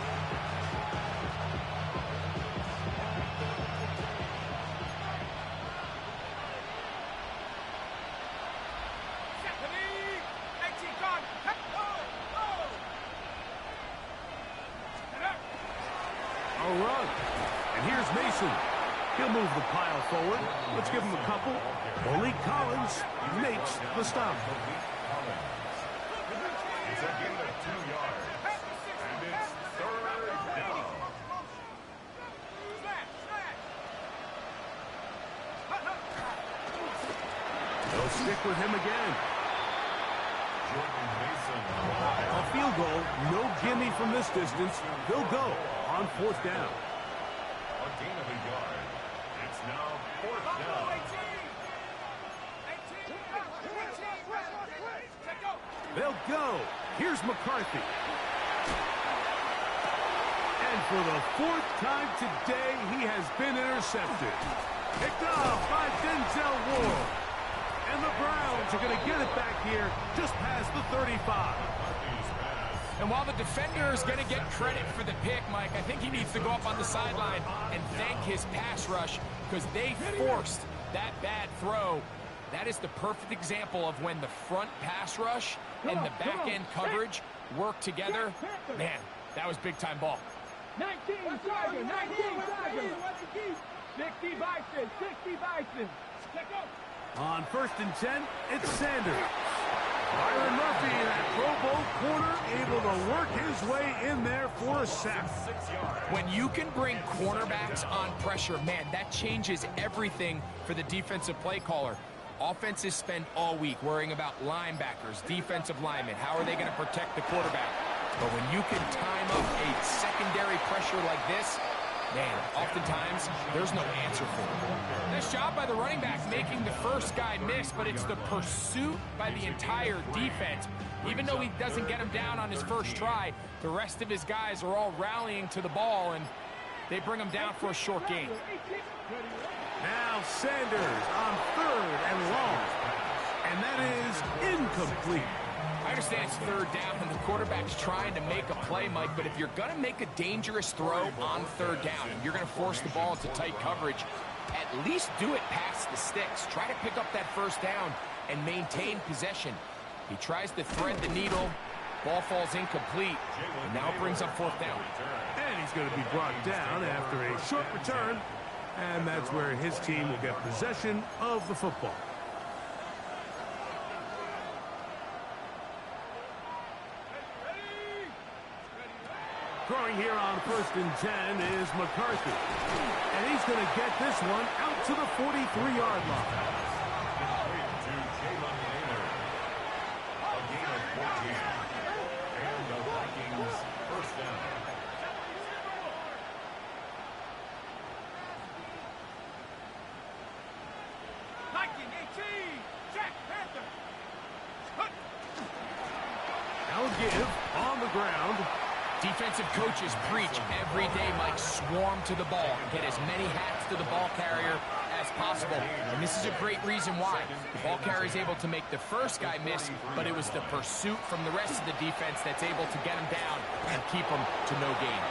A run. And here's Mason. He'll move the pile forward. Let's give him a couple. Malik Collins makes the stop. It's a gain of 2 yards. And it's 3rd down. They'll stick with him again. Jordan Mason. A field goal, no gimme from this distance. They'll go on 4th down. A gain of 1 yard. It's now 4th down. They'll go. Here's McCarthy. And for the 4th time today, he has been intercepted. Picked off by Denzel Ward. And the Browns are going to get it back here just past the 35. And while the defender is going to get credit for the pick, Mike, I think he needs to go up on the sideline and thank his pass rush because they forced that bad throw. That is the perfect example of when the front pass rush and the back-end coverage work together. Man, that was big-time ball. 19 Tiger, 19 Tiger. 60 Bison, 60 Bison. On 1st and 10, it's Sanders. Byron Murphy, that Pro Bowl corner, able to work his way in there for a sack. 6 yards. When you can bring cornerbacks on pressure, man, that changes everything for the defensive play caller. Offenses spend all week worrying about linebackers, defensive linemen. How are they going to protect the quarterback? But when you can time up a secondary pressure like this, man, oftentimes there's no answer for it. Nice job by the running back making the first guy miss, but it's the pursuit by the entire defense. Even though he doesn't get him down on his first try, the rest of his guys are all rallying to the ball, and they bring him down for a short gain. Now Sanders on 3rd and long. And that is incomplete. I understand it's 3rd down and the quarterback's trying to make a play, Mike, but if you're going to make a dangerous throw on 3rd down and you're going to force the ball into tight coverage, at least do it past the sticks. Try to pick up that 1st down and maintain possession. He tries to thread the needle. Ball falls incomplete, and now brings up 4th down. And he's going to be brought down after a short return. And that's where his team will get possession of the football. Throwing here on 1st and 10 is McCarthy. And he's going to get this one out to the 43-yard line. To Jalen Naylor. A gain of 14. And the Vikings 1st down. Now give on the ground. Defensive coaches preach every day, Mike, swarm to the ball. Get as many hats to the ball carrier as possible. And this is a great reason why. The ball carrier is able to make the first guy miss, but it was the pursuit from the rest of the defense that's able to get him down and keep him to no gain.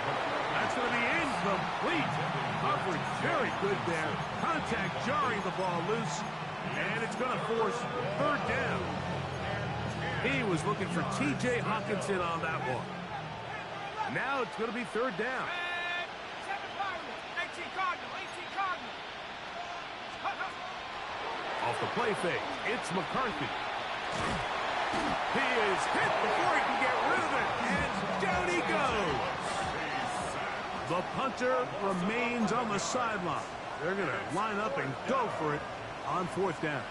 That's going to be incomplete. Coverage very good there. Contact jarring the ball loose. And it's going to force 3rd down. He was looking for T.J. Hockenson on that one. Now it's going to be 3rd down. Off the play fake, it's McCarthy. He is hit before he can get rid of it, and down he goes. The punter remains on the sideline. They're going to line up and go for it on 4th down.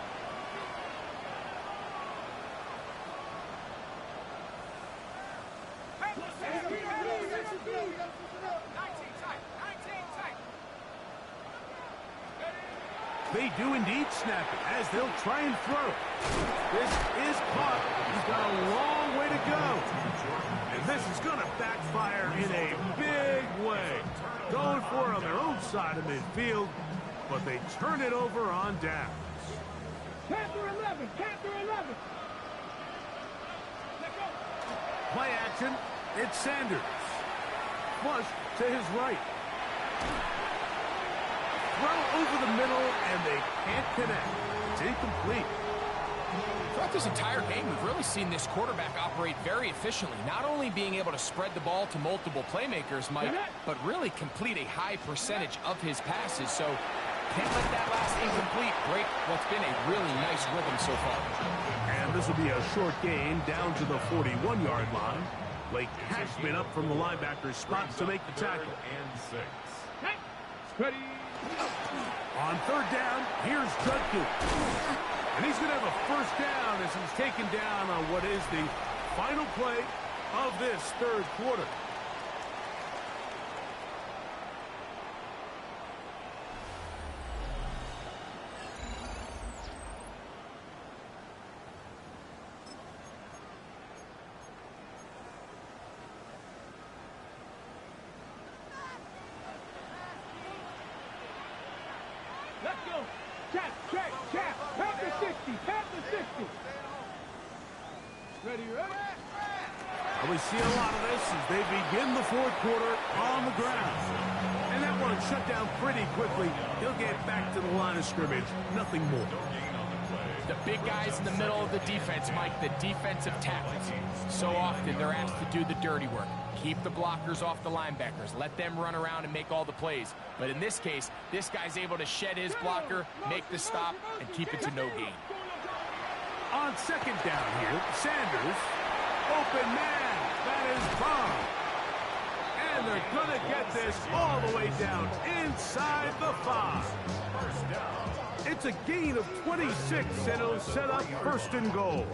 They do indeed snap it as they'll try and throw. This is caught. He's got a long way to go. And this is going to backfire in a big way. Going for it on their own side of midfield, but they turn it over on downs. Panther 11, Panther 11. Play action. It's Sanders. Flush to his right. Throw over the middle, and they can't connect. It's incomplete. Throughout this entire game, we've really seen this quarterback operate very efficiently, not only being able to spread the ball to multiple playmakers, Mike, but really complete a high percentage of his passes. So can't let that last incomplete break what's been a really nice rhythm so far. And this will be a short gain down to the 41-yard line. Blake Cashman up from the linebacker's spot to make the tackle. And 6. Ready. On third down, here's Judkins. And he's going to have a first down as he's taken down on what is the final play of this third quarter. Let's go. Check. Panther 60, Panther 60. Ready. And we see a lot of this as they begin the fourth quarter on the ground. And that one shut down pretty quickly. He'll get back to the line of scrimmage. Nothing more. The big guys in the middle of the defense, Mike, the defensive tackles. So often they're asked to do the dirty work. Keep the blockers off the linebackers. Let them run around and make all the plays. But in this case, this guy's able to shed his blocker, make the stop, and keep it to no gain. On second down here, Sanders. Open man. That is Bond. And they're going to get this all the way down inside the 5. First down. It's a gain of 26, and it'll set up first and goal.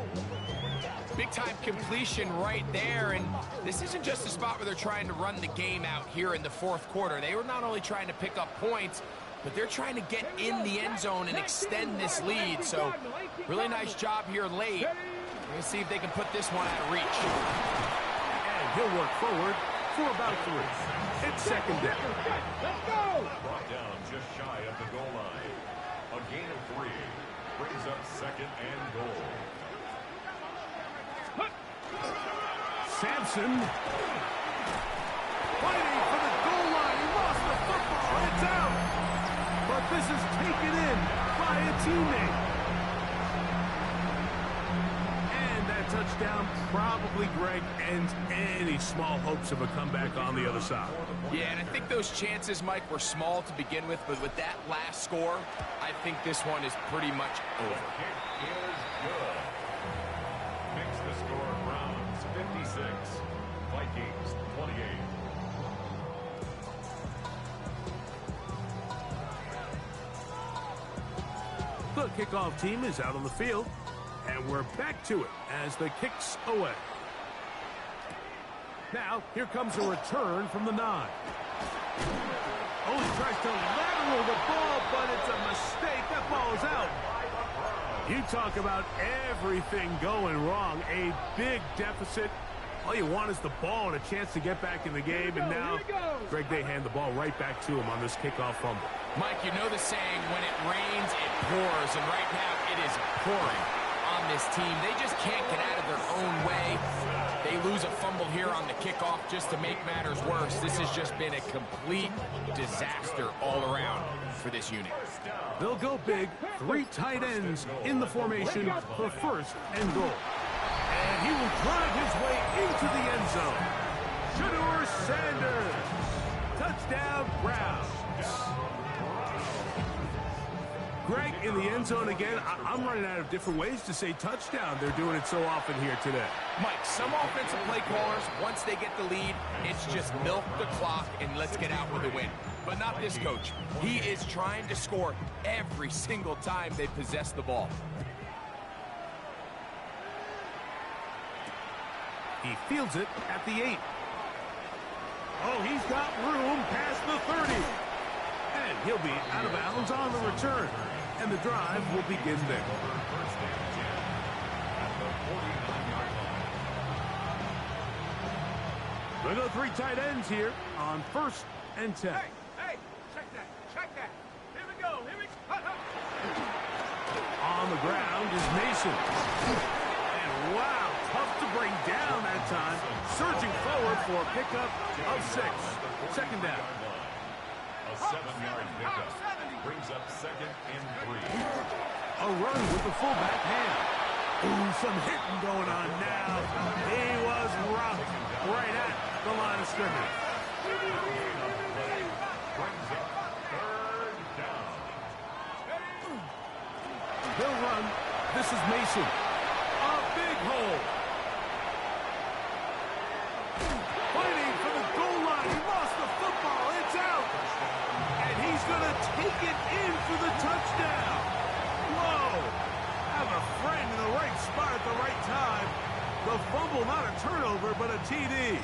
Big-time completion right there, and this isn't just a spot where they're trying to run the game out here in the fourth quarter. They were not only trying to pick up points, but they're trying to get in the end zone and extend this lead. So really nice job here late. We're going to see if they can put this one out of reach. And he'll work forward for about 3. It's second down. Let's go. Brought down just shy of the goal line. A gain of 3 brings up second and goal. Sampson fighting for the goal line. He lost the football. It's out. But this is taken in by a teammate. And that touchdown probably, Greg, ends any small hopes of a comeback on the other side. Yeah, and I think those chances, Mike, were small to begin with, but with that last score, I think this one is pretty much over. Kick is good. Makes the score Browns 56, Vikings 28. The kickoff team is out on the field, and we're back to it as the kick's away. Now, here comes a return from the 9. Oh, he tries to lateral the ball, but it's a mistake. That ball is out. You talk about everything going wrong. A big deficit. All you want is the ball and a chance to get back in the game. And now, Greg, they hand the ball right back to him on this kickoff fumble. Mike, you know the saying, when it rains, it pours. And right now, it is pouring on this team. They just can't get out of their own way. They lose a fumble here on the kickoff just to make matters worse. This has just been a complete disaster all around for this unit. They'll go big. 3 tight ends in the formation for first and goal. And he will drive his way into the end zone. Shedeur Sanders. Touchdown, Browns. Greg, in the end zone again. I'm running out of different ways to say touchdown. They're doing it so often here today. Mike, some offensive play callers, once they get the lead, it's just milk the clock and let's get out with a win. But not this coach. He is trying to score every single time they possess the ball. He fields it at the 8. Oh, he's got room past the 30. And he'll be out of bounds on the return. And the drive will begin there. First and 10 at the 49-yard line. We go three tight ends here on 1st and 10. Hey, check that. Here we go. On the ground is Mason. And wow, tough to bring down that time. Surging forward for a pickup of 6. Second down. A 7-yard pickup brings up 2nd and 3. A run with the fullback hand. Ooh, some hitting going on now. He was rocked right at the line of scrimmage. Brings up 3rd down. They'll run. This is Mason. A big hole. Fighting for the goal line. He lost the football. It's out. And he's going to take it in for the touchdown. Whoa. Have a friend in the right spot at the right time. The fumble, not a turnover, but a TD.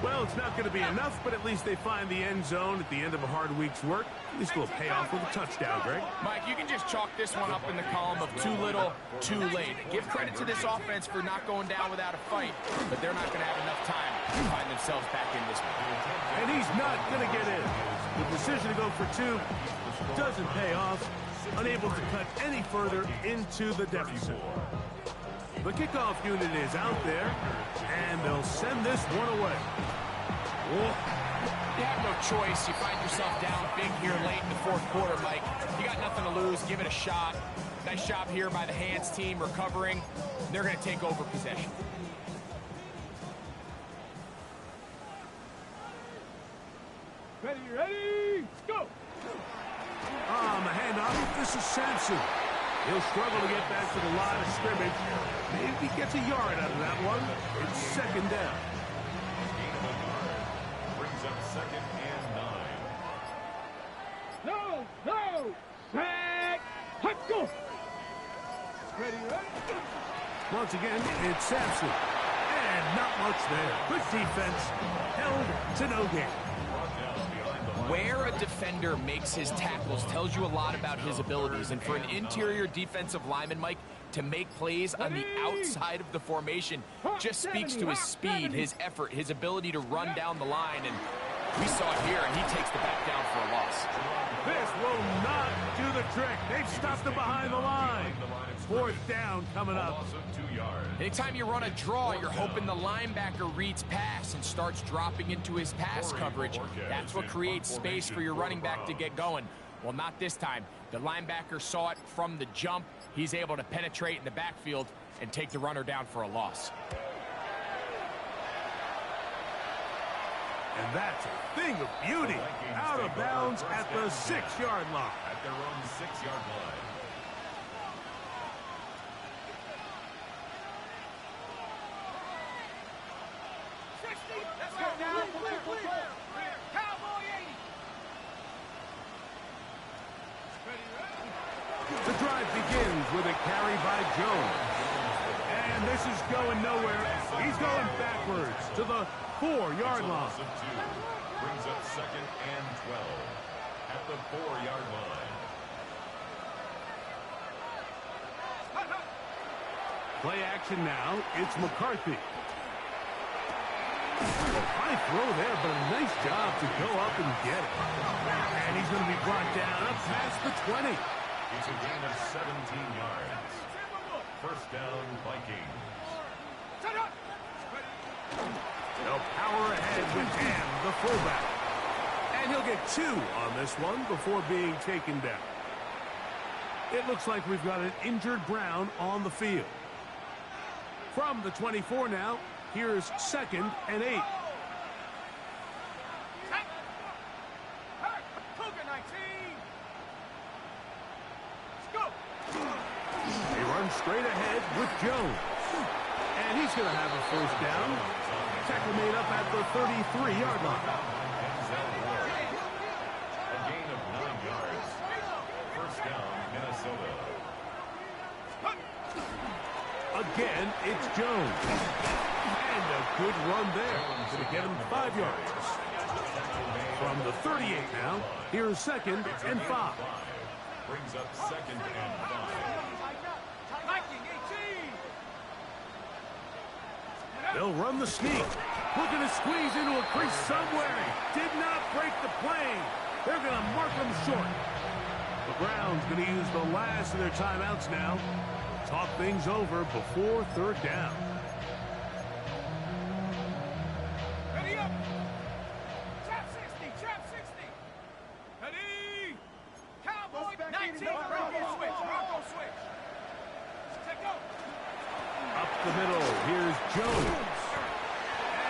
Well, it's not going to be enough, but at least they find the end zone at the end of a hard week's work. At least we'll pay off with a touchdown, Greg. Mike, you can just chalk this one up in the column of too little, too late. Give credit to this offense for not going down without a fight, but they're not going to have enough time to find themselves back in this one. And he's not going to get in. The decision to go for 2 doesn't pay off. Unable to cut any further into the deficit. The kickoff unit is out there, and they'll send this one away. Whoa. You have no choice. You find yourself down big here late in the 4th quarter, Mike. You got nothing to lose. Give it a shot. Nice job here by the Hands team recovering. They're going to take over possession. Ready, go! On the handoff, this is Sampson. He'll struggle to get back to the line of scrimmage. Maybe he gets a yard out of that one. It's 2nd down. Gain of a yard brings up 2nd and 9. No! Back! Hot, go! Ready, go! Once again, it's Sampson. And not much there. Good defense. Held to no gain. Where a defender makes his tackles tells you a lot about his abilities. And for an interior defensive lineman, Mike, to make plays on the outside of the formation just speaks to his speed, his effort, his ability to run down the line. And we saw it here, and he takes the back down for a loss. This will not do the trick. They've stopped him behind the line. 4th down coming up. Anytime you run a draw, you're hoping the linebacker reads pass and starts dropping into his pass coverage. That's what creates space for your running back to get going. Well, not this time. The linebacker saw it from the jump. He's able to penetrate in the backfield and take the runner down for a loss. And that's a thing of beauty. Out of bounds at the 6-yard line. At their own 6-yard line. Let's go down. Clear. Cowboy 80. The drive begins with a carry by Jones. And this is going nowhere. He's going backwards to the 4-yard line. Brings up 2nd and 12 at the 4-yard line. Play action now. It's McCarthy. High throw there, but a nice job to go up and get it. And he's going to be brought down up past the 20. It's a gain of 17 yards. 1st down, Vikings. They'll power ahead with Ham, the fullback. And he'll get 2 on this one before being taken down. It looks like we've got an injured Brown on the field. From the 24 now, here's 2nd and 8. Cougar 19. Let's go. They run straight ahead with Jones. And he's going to have a 1st down. Tackle made up at the 33-yard line. A gain of 9 yards. 1st down, Minnesota. Again, it's Jones. And a good run there. Going to get him 5 yards. From the 38 now, here's 2nd and 5. Brings up 2nd and 5. They'll run the sneak. Looking to squeeze into a crease somewhere. Did not break the plane. They're going to mark them short. The Browns going to use the last of their timeouts now. Talk things over before 3rd down. Ready up. Trap 60. Trap 60. Ready. Cowboy 19. Bronco switch. Bronco switch. Check go. Up the middle. Here's Jones.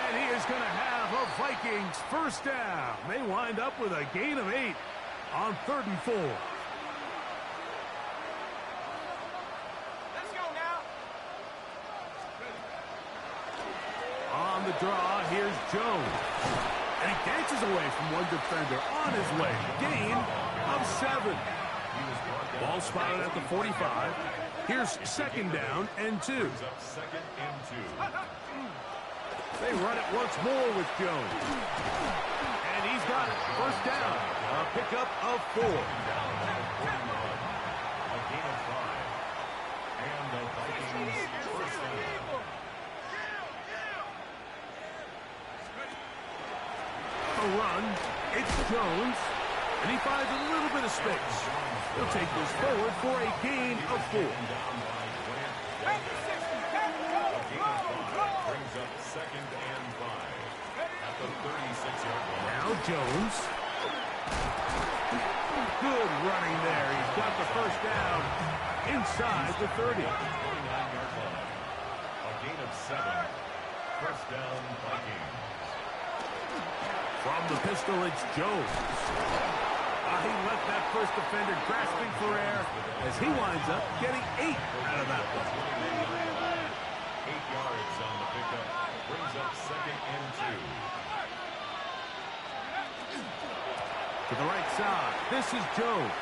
And he is going to have a Vikings 1st down. They wind up with a gain of 8 on 3rd and 4. On the draw, here's Jones. And he dances away from one defender on his way. Gain of 7. Ball spotted at the 45. Here's 2nd down and 2. Brings up 2nd and 2. They run it once more with Jones. And he's got it. 1st down. A pickup of 4. A gain of 5. And the Vikings 1st down. A run. It's Jones. And he finds a little bit of space. He'll take this forward for a gain of 4. Brings up 2nd and 5. At the 36-yard line. Now Jones. Good running there. He's got the 1st down inside the 30. 29-yard line. A gain of 7. 1st down, Vikings. From the pistol, it's Jones. He left that 1st defender grasping for air as he winds up getting 8 out of that one. 8 yards on the pickup. Brings up 2nd and 2. To the right side, this is Jones.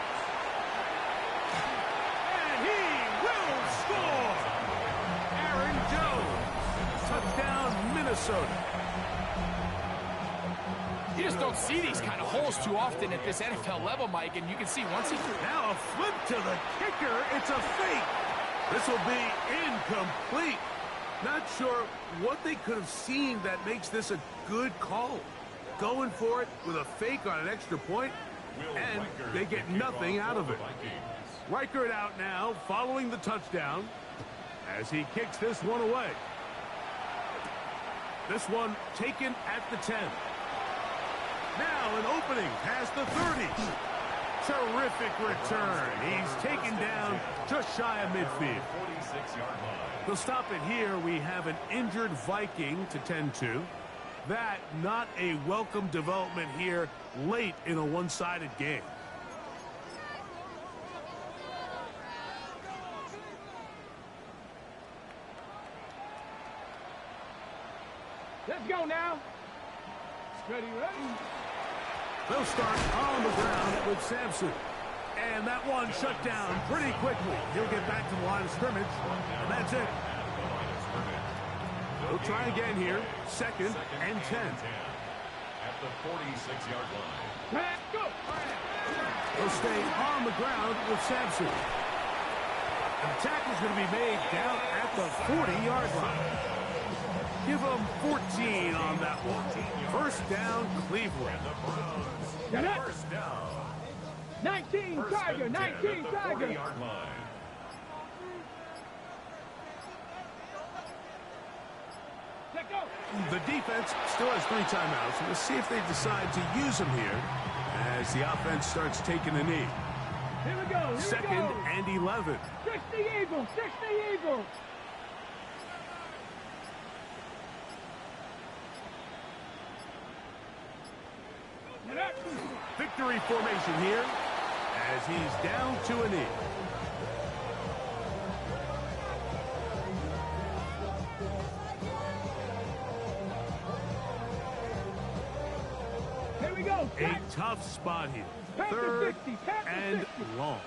And he will score! Aaron Jones. Touchdown, Minnesota. You just don't see these kind of holes too often at this NFL level, Mike, and you can see once he... Now a flip to the kicker. It's a fake. This will be incomplete. Not sure what they could have seen that makes this a good call. Going for it with a fake on an extra point, and they get nothing out of it. Reichert out now following the touchdown as he kicks this one away. This one taken at the 10. Now an opening past the 30. Terrific return. He's taken down just shy of midfield. 46-yard line. To stop it here, we have an injured Viking to tend to. That not a welcome development here late in a one-sided game. Let's go now. Ready, ready. They'll start on the ground with Sampson. And that one shut down pretty quickly. He'll get back to the line of scrimmage, and that's it. They'll try again here. 2nd and 10. At the 46-yard line. Let's go. They'll stay on the ground with Sampson. And the tackle's going to be made down at the 40-yard line. Give them 14 on that one. 1st down, Cleveland. Get it. 1st down. 19 Tiger, 19 Tiger. 40-yard line. Let go. The defense still has 3 timeouts. We'll see if they decide to use them here as the offense starts taking a knee. Here we go. Here 2nd we go. and 11. 60 Eagles. 60 Eagles. Victory formation here as he's down to a knee. Here we go. A tough spot here. Panther 3rd 60, Panther and 60. long.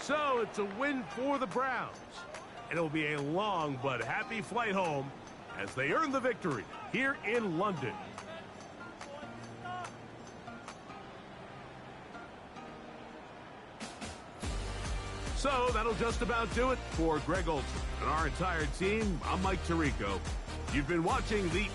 So it's a win for the Browns. and it will be a long but happy flight home as they earn the victory here in London. So that'll just about do it for Greg Olsen and our entire team. I'm Mike Tirico. You've been watching the